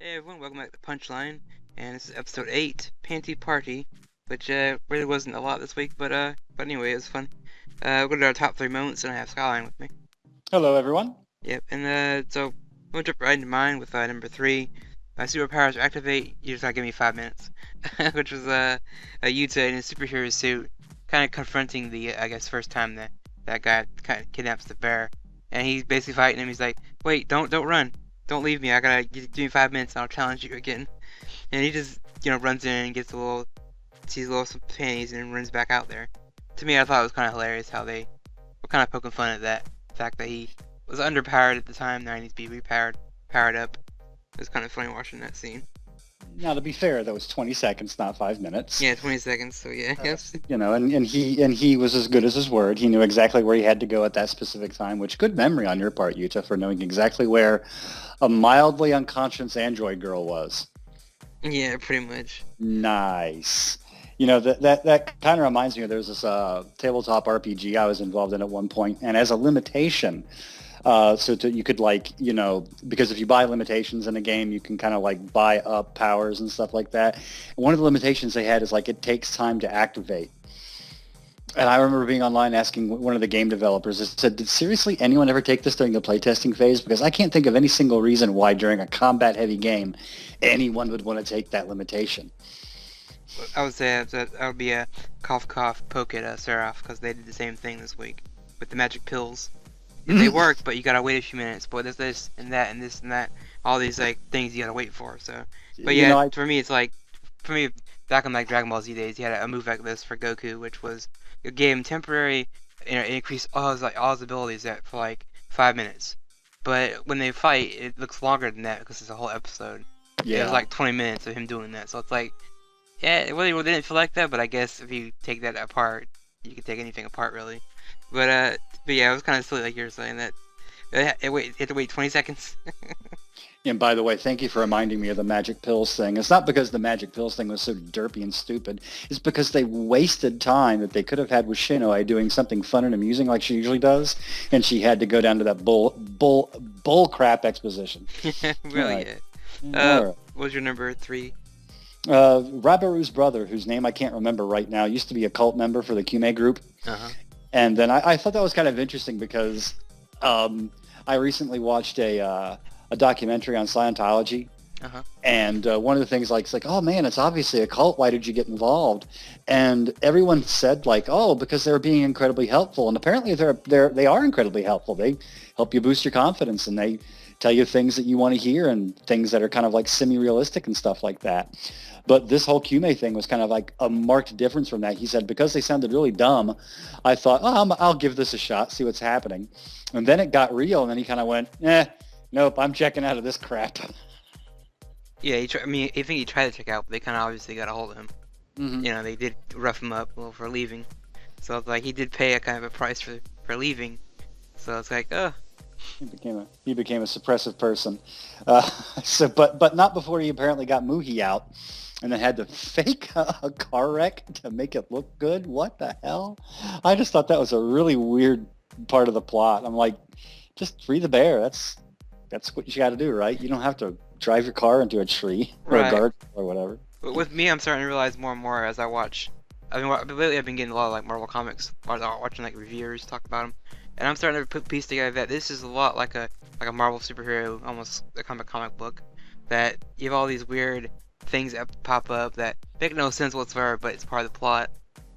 Hey everyone, welcome back to Punchline, and this is episode 8, Panty Party, which really wasn't a lot this week, but anyway, it was fun. We'll go to our top 3 moments, and I have Skyline with me. Hello, everyone. Yep, and so I'm gonna jump right into mine with number 3. My superpowers activate, you just gotta give me 5 minutes, which was Yuta in his superhero suit, kind of confronting the, I guess, first time that guy kind of kidnaps the bear, and he's basically fighting him. He's like, "Wait, don't run, don't leave me. I gotta give me 5 minutes, and I'll challenge you again." And he just, runs in and gets sees a little some panties, and then runs back out there. To me, I thought it was kind of hilarious how they were kind of poking fun at that fact that he was underpowered at the time. Now he needs to be powered up. It was kind of funny watching that scene. Now, to be fair, that was 20 seconds, not 5 minutes. Yeah, 20 seconds. So yeah, yes. And he was as good as his word. He knew exactly where he had to go at that specific time. Which good memory on your part, Yuta, for knowing exactly where a mildly unconscious android girl was. Yeah, pretty much. Nice. That kind of reminds me of there's this tabletop RPG I was involved in at one point, and as a limitation, you could because if you buy limitations in a game, you can kind of like buy up powers and stuff like that. And one of the limitations they had is like it takes time to activate. And I remember being online asking one of the game developers, I said, did seriously anyone ever take this during the playtesting phase? Because I can't think of any single reason why during a combat-heavy game anyone would want to take that limitation. I would say that would be a cough poke at Seraph because they did the same thing this week with the magic pills. They work, but you gotta wait a few minutes. But there's this and that and this and that, all these like things you gotta wait for. So, but You know, yeah, I for me it's like, for me back in like Dragon Ball Z days, you had a move like this for Goku, which was it gave him temporary, increase all his abilities for like 5 minutes. But when they fight, it looks longer than that because it's a whole episode. It was yeah. like 20 minutes of him doing that. So it's like, yeah, it really didn't feel like that. But I guess if you take that apart, you can take anything apart really. But uh, but yeah, it was kind of silly like you were saying that. You have to wait 20 seconds. And by the way, thank you for reminding me of the magic pills thing. It's not because the magic pills thing was so derpy and stupid. It's because they wasted time that they could have had with Shinoi doing something fun and amusing like she usually does, and she had to go down to that bull crap exposition. All Really, right. yeah. All right. What was your number 3? Rabaru's brother, whose name I can't remember right now, used to be a cult member for the Kume group. Uh-huh. And then I thought that was kind of interesting because I recently watched a documentary on Scientology. Uh-huh. And one of the things it's like, oh man, it's obviously a cult. Why did you get involved? And everyone said like, oh, because they're being incredibly helpful. And apparently they are incredibly helpful. They help you boost your confidence and they tell you things that you want to hear and things that are kind of like semi-realistic and stuff like that. But this whole Kume thing was kind of like a marked difference from that. He said, because they sounded really dumb, I thought, oh, I'll give this a shot, see what's happening. And then it got real, and then he kind of went, nope, I'm checking out of this crap. Yeah, I mean, I think he tried to check out, but they kind of obviously got a hold of him. Mm-hmm. They did rough him up a little for leaving. So it's like he did pay a kind of a price for leaving. So it's like, oh. He became a suppressive person. But not before he apparently got Muhi out, and then had to fake a car wreck to make it look good. What the hell? I just thought that was a really weird part of the plot. I'm like, just free the bear. That's what you got to do, right? You don't have to drive your car into a tree or a Right. guard or whatever. But with me, I'm starting to realize more and more as I watch. Lately I've been getting a lot of like Marvel comics, watching like reviewers talk about them, and I'm starting to piece together that this is a lot like a Marvel superhero, almost a comic book, that you have all these weird things that pop up that make no sense whatsoever, but it's part of the plot,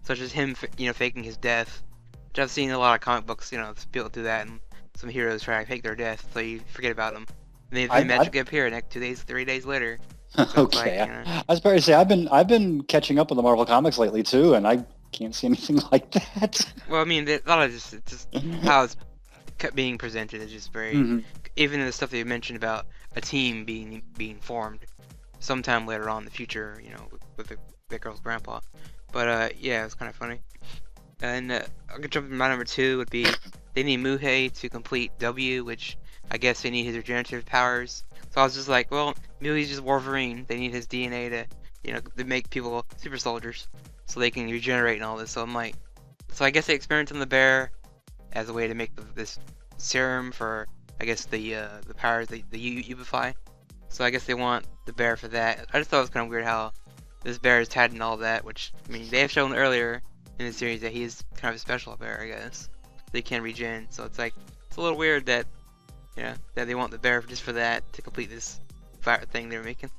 such as him, faking his death, which I've seen in a lot of comic books. People do that, and some heroes try to fake their death, so you forget about them, and they I magically appear next 2 days, 3 days later. So it's like, Okay, I was about to say I've been catching up with the Marvel comics lately too, and I can't see anything like that. Well, I mean, a lot of it's just how it's being presented is just very. hmm Even the stuff that you mentioned about a team being formed sometime later on in the future, with the girl's grandpa. But yeah, it's kind of funny. And I'm gonna jump to my number 2 would be they need Muhei to complete W, which I guess they need his regenerative powers. So I was just like, well, Muhei's just Wolverine. They need his DNA to make people super soldiers, so they can regenerate and all this. So I'm like, so I guess they experiment on the bear as a way to make this serum for, I guess, the powers that the Ubify. So I guess they want the bear for that. I just thought it was kind of weird how this bear is tied in all that, which, I mean, they have shown earlier in the series that he is kind of a special bear, I guess. They can regen, so it's like, it's a little weird that, that they want the bear just for that, to complete this fire thing they were making.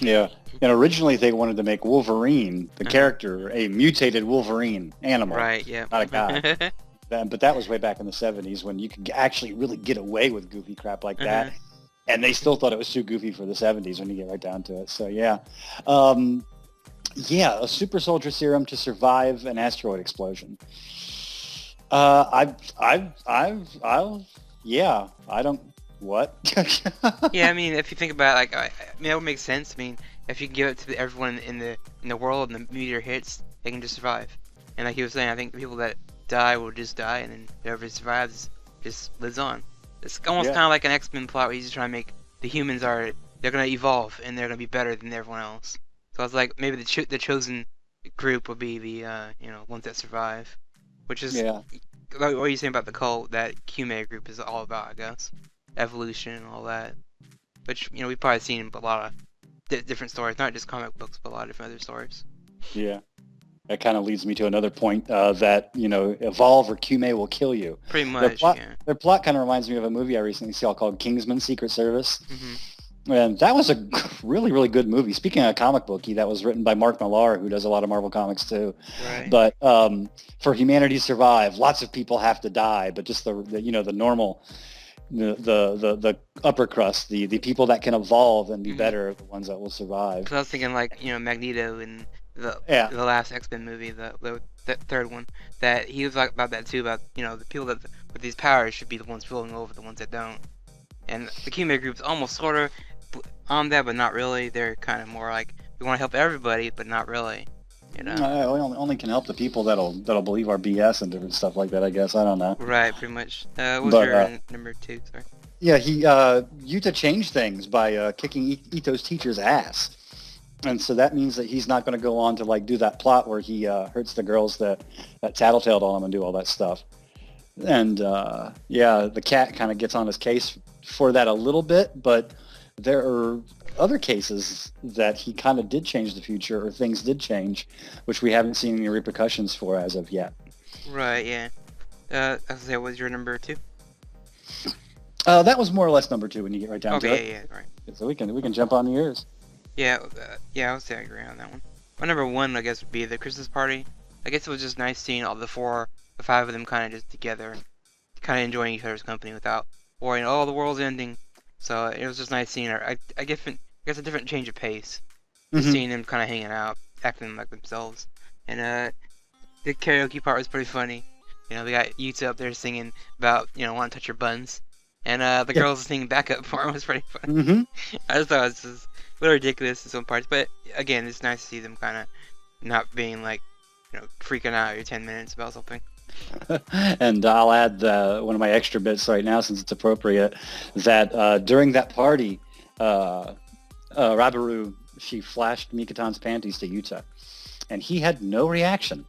Yeah, and originally they wanted to make Wolverine, the character, a mutated Wolverine animal. Right, yeah. Not a guy. But that was way back in the 70s when you could actually really get away with goofy crap like that. And they still thought it was too goofy for the 70s when you get right down to it. So, yeah. Yeah, a super soldier serum to survive an asteroid explosion. I don't, what? Yeah, I mean, if you think about it, like, I mean, that would make sense. I mean, if you can give it to everyone in the world and the meteor hits, they can just survive. And like he was saying, I think the people that die will just die, and then whoever survives just lives on. It's almost kind of like an X-Men plot where he's just trying to make the humans they're gonna evolve and they're gonna be better than everyone else. So I was like, maybe the chosen group would be the ones that survive, which is like what you saying about the cult that Kume group is all about, I guess. Evolution and all that, which we've probably seen in a lot of different stories, not just comic books, but a lot of different other stories. Yeah, that kind of leads me to another point that evolve or Kume will kill you. Pretty much. Their plot kind of reminds me of a movie I recently saw called Kingsman: Secret Service, and that was a really, really good movie. Speaking of a comic booky, that was written by Mark Millar, who does a lot of Marvel comics too. Right. But for humanity to survive, lots of people have to die, but just the normal. The upper crust, the people that can evolve and be better are the ones that will survive. Because I was thinking like Magneto in the last X-Men movie, the third one, that he was like about that too, about the people that with these powers should be the ones rolling over the ones that don't. And the Kume group's almost sort of on that, but not really. They're kind of more like, we want to help everybody, but not really. We only can help the people that'll believe our BS and different stuff like that, I guess. I don't know. Right, pretty much. What was your number 2? Sorry. Yeah, Yuta changed things by kicking Ito's teacher's ass. And so that means that he's not going to go on to like do that plot where he hurts the girls that tattletaled on him and do all that stuff. And the cat kind of gets on his case for that a little bit, but there are other cases that he kind of did change the future, or things did change, which we haven't seen any repercussions for as of yet. Right, yeah. I was say, what was your number 2? That was more or less number 2 when you get right down to it. Okay, yeah, right. So we can jump on yours. Yeah, I would say I agree on that one. My number 1, I guess, would be the Christmas party. I guess it was just nice seeing all the 5 of them kind of just together, kind of enjoying each other's company without worrying, oh, the world's ending. So it was just nice seeing her. I guess a different change of pace. Just seeing them kind of hanging out, acting like themselves. And the karaoke part was pretty funny. They got Yuta up there singing about, want to touch your buns. And the girls singing backup for him was pretty funny. I just thought it was just a little ridiculous in some parts. But again, it's nice to see them kind of not being like, freaking out every 10 minutes about something. And I'll add one of my extra bits right now, since it's appropriate, that during that party, Rabaru, she flashed Mikatan's panties to Yuta, and he had no reaction.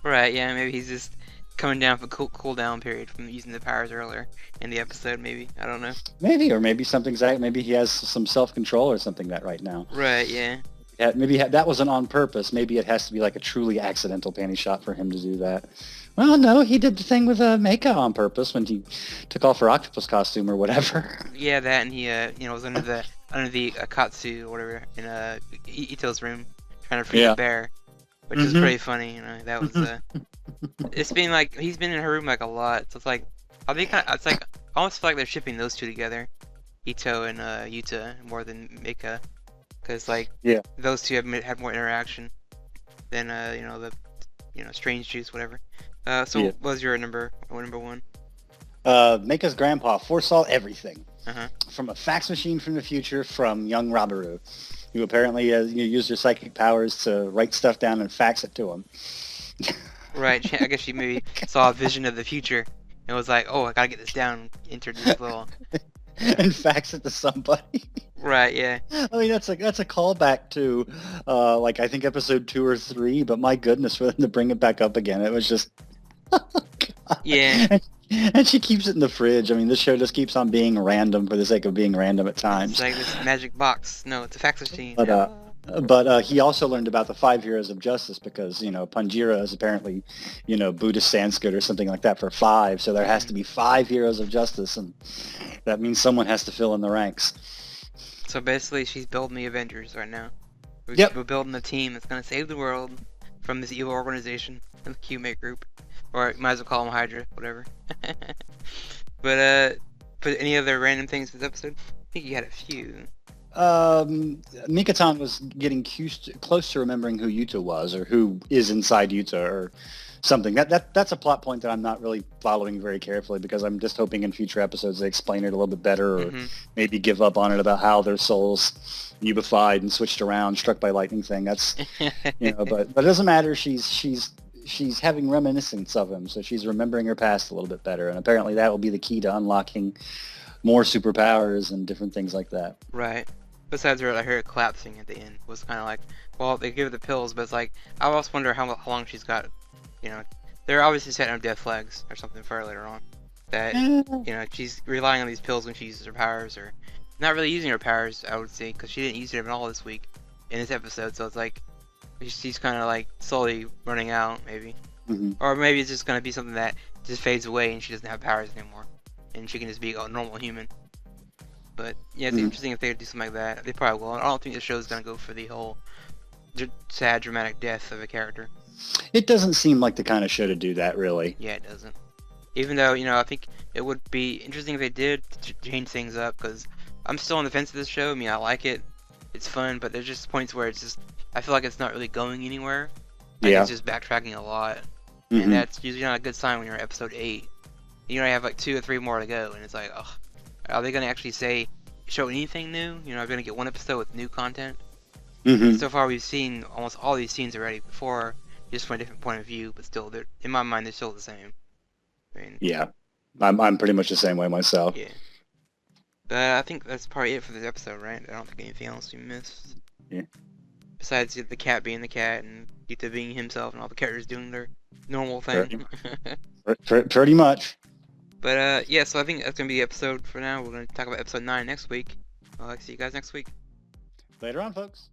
Right, yeah, maybe he's just coming down for cool down period from using the powers earlier in the episode, maybe. I don't know. Maybe something's maybe he has some self-control or something that right now. Right, yeah. Maybe that wasn't on purpose. Maybe it has to be like a truly accidental panty shot for him to do that. Well, no, he did the thing with Meika on purpose when he took off her octopus costume or whatever. Yeah, that, and he was under the katsu or whatever in Ito's room trying to free the bear, which is pretty funny. That was it's been like he's been in her room like a lot, so it's like it's like I almost feel like they're shipping those two together, Ito and Yuta, more than Meika, because like those two have had more interaction than the strange juice, whatever. So what was your number 1? Meika's grandpa foresaw everything. From a fax machine from the future from young Rabaru, who apparently used her psychic powers to write stuff down and fax it to him. Right, I guess she maybe saw a vision of the future and was like, oh, I gotta get this down, entered this little... and fax it to somebody. Right, yeah. I mean, that's a callback to, like, I think episode 2 or 3, but my goodness, for them to bring it back up again, it was just... Yeah. And she keeps it in the fridge. I mean, this show just keeps on being random for the sake of being random at It's times. like this magic box. No, it's a fax machine. But Ah. he also learned about the five heroes of justice because Panjira is apparently Buddhist Sanskrit or something like that for five. So there has Mhm. to be five heroes of justice, and that means someone has to fill in the ranks. So basically, she's building the Avengers right now. We're Yep. building a team that's gonna save the world from this evil organization, the Q-Mate group, or you might as well call them Hydra, whatever. But but any other random things this episode? I think you had a few. Mikatan was getting close to remembering who Yuta was or who is inside Yuta or something. That's a plot point that I'm not really following very carefully because I'm just hoping in future episodes they explain it a little bit better or Hmm. maybe give up on it about how their souls unified and switched around, struck by lightning thing. That's but it doesn't matter. She's having reminiscence of him, so she's remembering her past a little bit better, and apparently that will be the key to unlocking more superpowers and different things like that. Right. Besides her collapsing at the end was kind of like, well, they give her the pills, but it's like I also wonder how long she's got. You know, they're obviously setting up death flags or something for her later on. That Eh, she's relying on these pills when she uses her powers, or not really using her powers. I would say because she didn't use them at all this week in this episode. So it's like she's kind of like slowly running out, maybe, mhm. or maybe it's just gonna be something that just fades away and she doesn't have powers anymore, and she can just be a normal human. But yeah, it's Mhm. interesting if they do something like that. They probably will. I don't think the show's gonna go for the whole sad, dramatic death of a character. It doesn't seem like the kind of show to do that, really. Yeah, it doesn't. Even though I think it would be interesting if they did change things up. Because I'm still on the fence of this show. I mean, I like it. It's fun, but there's just points where it's just I feel like it's not really going anywhere. Like Yeah. it's just backtracking a lot, and Hmm. that's usually not a good sign when you're at episode 8. You only have like 2 or 3 more to go, and it's like, oh, are they gonna actually show anything new? Are we gonna get one episode with new content? Hmm. So far, we've seen almost all these scenes already before, just from a different point of view, but still, they're in my mind, they're still the same. I mean, Yeah. I'm pretty much the same way myself. yeah. But I think that's probably it for this episode, right? I don't think anything else we missed. Yeah. Besides the cat being the cat and Yuta being himself and all the characters doing their normal Pretty, thing. pretty much. But yeah, so I think that's gonna be the episode for now. We're gonna talk about episode 9 next week. I'll see you guys next week. Later on, folks.